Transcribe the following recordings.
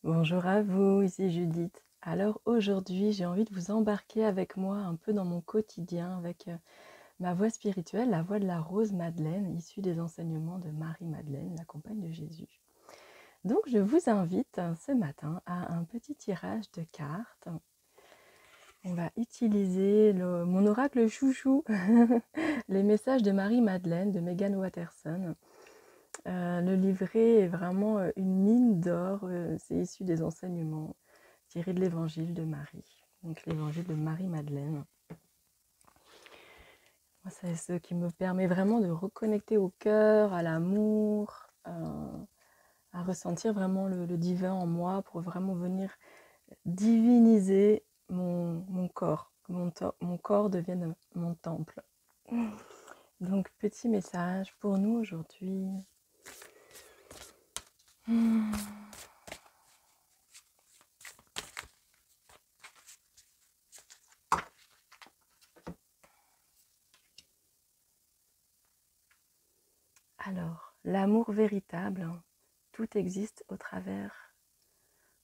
Bonjour à vous, ici Judith. Alors aujourd'hui, j'ai envie de vous embarquer avec moi un peu dans mon quotidien avec ma voix spirituelle, la voix de la Rose Madeleine, issue des enseignements de Marie-Madeleine, la compagne de Jésus. Donc je vous invite ce matin à un petit tirage de cartes. On va utiliser mon oracle chouchou, les messages de Marie-Madeleine de Megan Watterson. Le livret est vraiment une mine d'or, c'est issu des enseignements tirés de l'évangile de Marie, donc l'évangile de Marie-Madeleine. C'est ce qui me permet vraiment de reconnecter au cœur, à l'amour, à ressentir vraiment le divin en moi pour vraiment venir diviniser mon corps, que mon corps devienne mon temple. Donc petit message pour nous aujourd'hui. Alors, l'amour véritable, tout existe au travers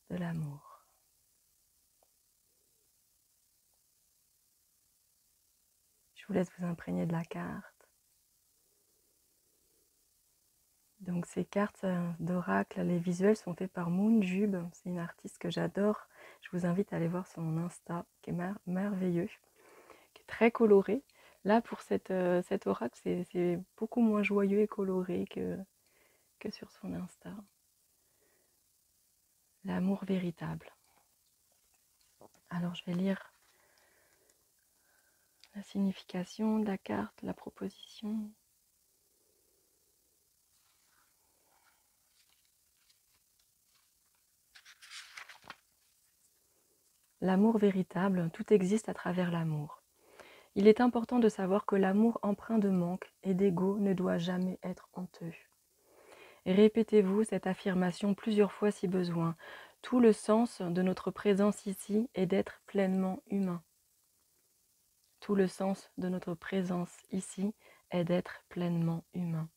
de l'amour. Je vous laisse vous imprégner de la carte. Donc ces cartes d'oracle, les visuels sont faits par Moonjube, c'est une artiste que j'adore. Je vous invite à aller voir son Insta, qui est merveilleux, qui est très coloré. Là, pour cet oracle, c'est beaucoup moins joyeux et coloré que sur son Insta. L'amour véritable. Alors je vais lire la signification de la carte, la proposition. L'amour véritable, tout existe à travers l'amour. Il est important de savoir que l'amour empreint de manque et d'ego ne doit jamais être honteux. Et répétez-vous cette affirmation plusieurs fois si besoin. Tout le sens de notre présence ici est d'être pleinement humain. Tout le sens de notre présence ici est d'être pleinement humain.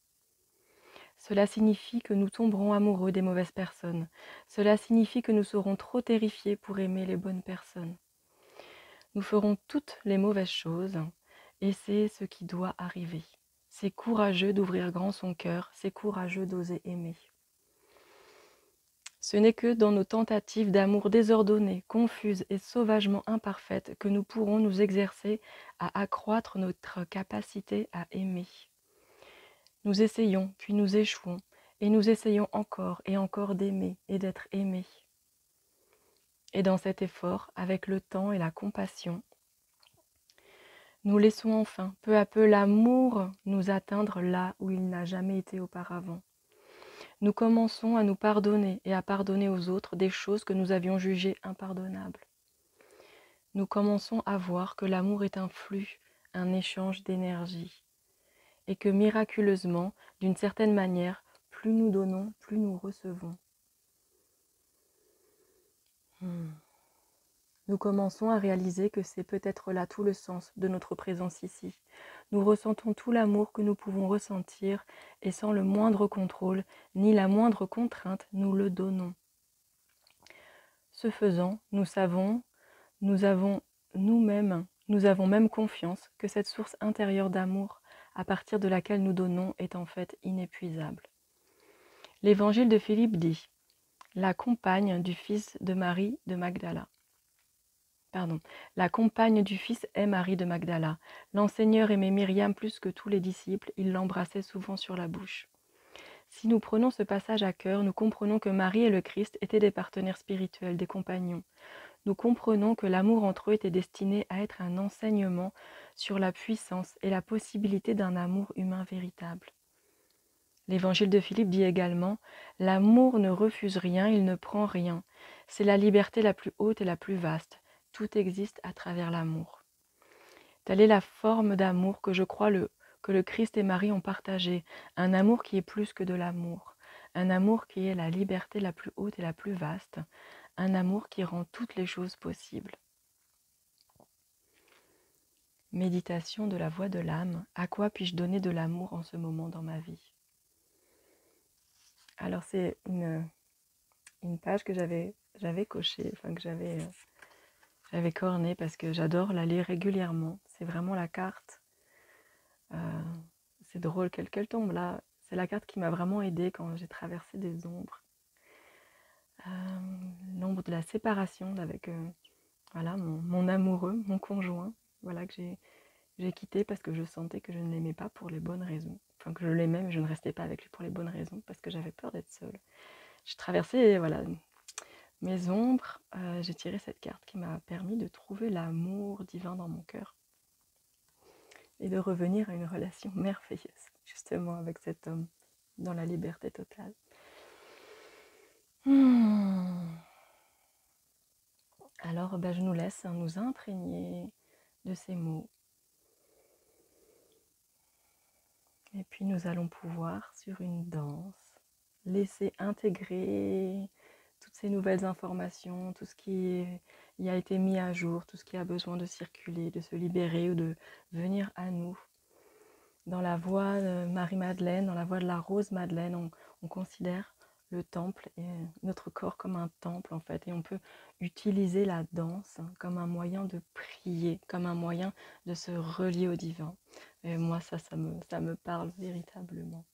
Cela signifie que nous tomberons amoureux des mauvaises personnes. Cela signifie que nous serons trop terrifiés pour aimer les bonnes personnes. Nous ferons toutes les mauvaises choses et c'est ce qui doit arriver. C'est courageux d'ouvrir grand son cœur, c'est courageux d'oser aimer. Ce n'est que dans nos tentatives d'amour désordonnées, confuses et sauvagement imparfaites que nous pourrons nous exercer à accroître notre capacité à aimer. Nous essayons, puis nous échouons, et nous essayons encore et encore d'aimer et d'être aimés. Et dans cet effort, avec le temps et la compassion, nous laissons enfin, peu à peu, l'amour nous atteindre là où il n'a jamais été auparavant. Nous commençons à nous pardonner et à pardonner aux autres des choses que nous avions jugées impardonnables. Nous commençons à voir que l'amour est un flux, un échange d'énergie, et que miraculeusement, d'une certaine manière, plus nous donnons, plus nous recevons. Nous commençons à réaliser que c'est peut-être là tout le sens de notre présence ici. Nous ressentons tout l'amour que nous pouvons ressentir et sans le moindre contrôle, ni la moindre contrainte, nous le donnons. Ce faisant, nous avons même confiance que cette source intérieure d'amour à partir de laquelle nous donnons est en fait inépuisable. L'évangile de Philippe dit « La compagne du fils de Marie de Magdala ». La compagne du Fils est Marie de Magdala. L'enseigneur aimait Myriam plus que tous les disciples, il l'embrassait souvent sur la bouche. Si nous prenons ce passage à cœur, nous comprenons que Marie et le Christ étaient des partenaires spirituels, des compagnons. Nous comprenons que l'amour entre eux était destiné à être un enseignement sur la puissance et la possibilité d'un amour humain véritable. L'évangile de Philippe dit également « L'amour ne refuse rien, il ne prend rien. C'est la liberté la plus haute et la plus vaste. Tout existe à travers l'amour. » Telle est la forme d'amour que je crois que le Christ et Marie ont partagé, un amour qui est plus que de l'amour, un amour qui est la liberté la plus haute et la plus vaste, un amour qui rend toutes les choses possibles. Méditation de la voix de l'âme, à quoi puis-je donner de l'amour en ce moment dans ma vie? Alors c'est une page que j'avais cochée, enfin que j'avais cornée parce que j'adore la lire régulièrement. C'est vraiment la carte. C'est drôle qu'elle tombe là. C'est la carte qui m'a vraiment aidée quand j'ai traversé des ombres. L'ombre de la séparation avec voilà, mon amoureux, mon conjoint, voilà, que j'ai quitté parce que je sentais que je ne l'aimais pas pour les bonnes raisons. Enfin, que je l'aimais, mais je ne restais pas avec lui pour les bonnes raisons, parce que j'avais peur d'être seule. J'ai traversé voilà, mes ombres, j'ai tiré cette carte qui m'a permis de trouver l'amour divin dans mon cœur et de revenir à une relation merveilleuse, justement, avec cet homme, dans la liberté totale. Alors, je nous laisse nous imprégner de ces mots. Et puis, nous allons pouvoir, sur une danse, laisser intégrer toutes ces nouvelles informations, tout ce qui y a été mis à jour, tout ce qui a besoin de circuler, de se libérer ou de venir à nous. Dans la voix de Marie-Madeleine, dans la voix de la Rose Madeleine, on considère le temple et notre corps comme un temple en fait. Et on peut utiliser la danse comme un moyen de prier, comme un moyen de se relier au divin. Et moi, ça me parle véritablement.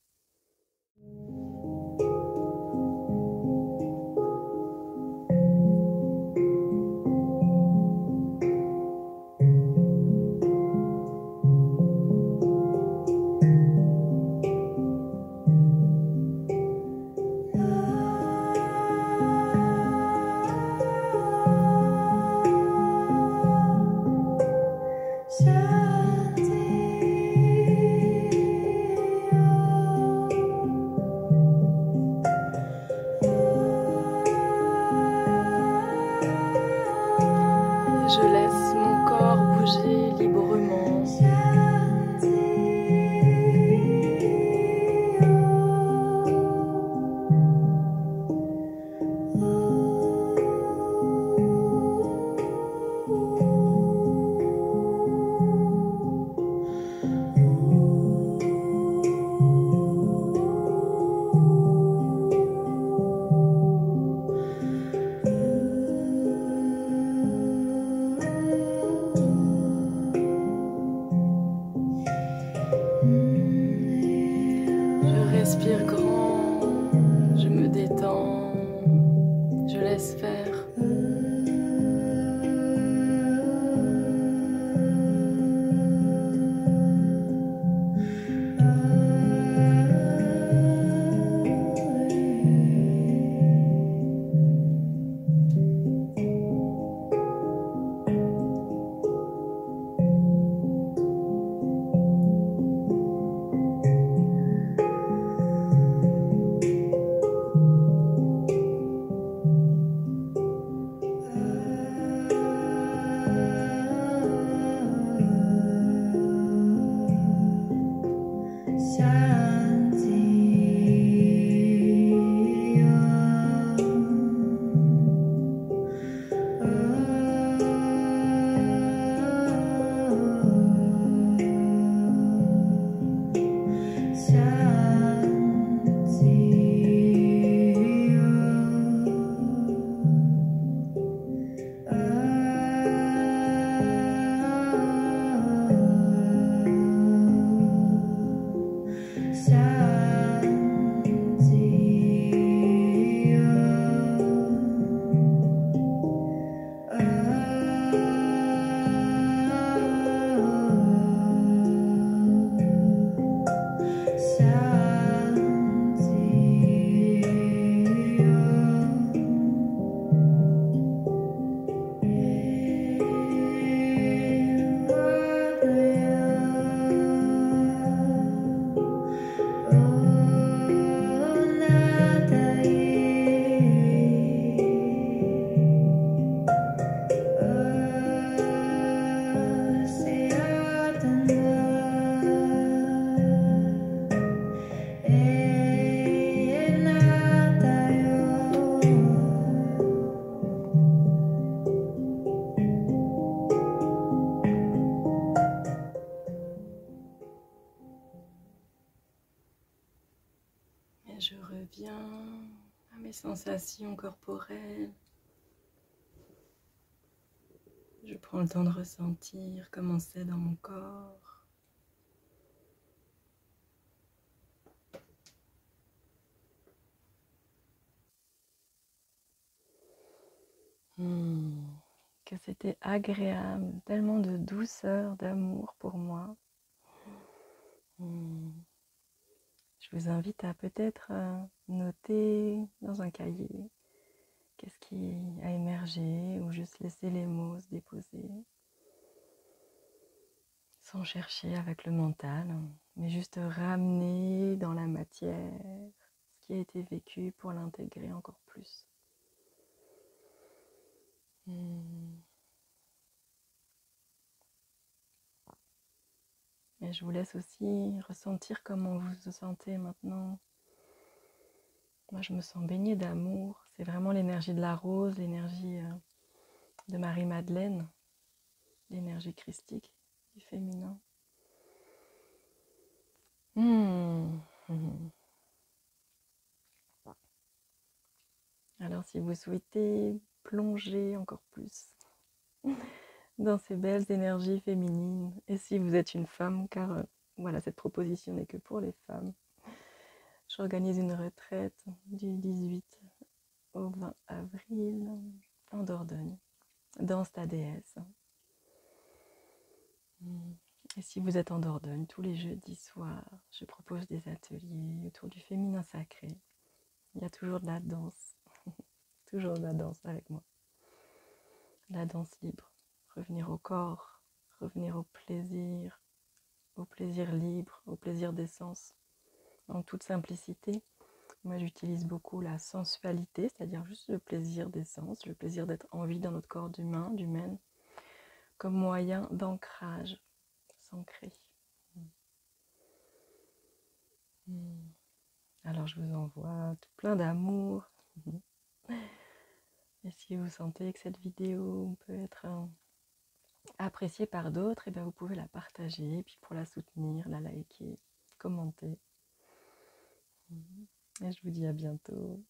Je laisse mon corps bouger librement. Je respire grand, je me détends, je laisse faire. sensation corporelle. Je prends le temps de ressentir comment c'est dans mon corps. Que c'était agréable, tellement de douceur, d'amour pour moi. Je vous invite à peut-être noter dans un cahier qu'est-ce qui a émergé ou juste laisser les mots se déposer sans chercher avec le mental, mais juste ramener dans la matière ce qui a été vécu pour l'intégrer encore plus. Et je vous laisse aussi ressentir comment vous vous sentez maintenant. Moi, je me sens baignée d'amour. C'est vraiment l'énergie de la rose, l'énergie de Marie-Madeleine, l'énergie christique du féminin. Alors, si vous souhaitez plonger encore plus dans ces belles énergies féminines, et si vous êtes une femme, car voilà, cette proposition n'est que pour les femmes, j'organise une retraite du 18 au 20 avril en Dordogne, danse ta déesse. Et si vous êtes en Dordogne, tous les jeudis soirs, je propose des ateliers autour du féminin sacré. Il y a toujours de la danse, toujours de la danse avec moi. La danse libre, revenir au corps, revenir au plaisir libre, au plaisir d'essence, en toute simplicité. Moi, j'utilise beaucoup la sensualité, c'est-à-dire juste le plaisir d'essence, le plaisir d'être en vie dans notre corps d'humain, d'humaine, comme moyen d'ancrage, s'ancrer. Alors, je vous envoie tout plein d'amour. Et si vous sentez que cette vidéo peut être appréciée par d'autres, et bien vous pouvez la partager, puis pour la soutenir, la liker, commenter. Et je vous dis à bientôt.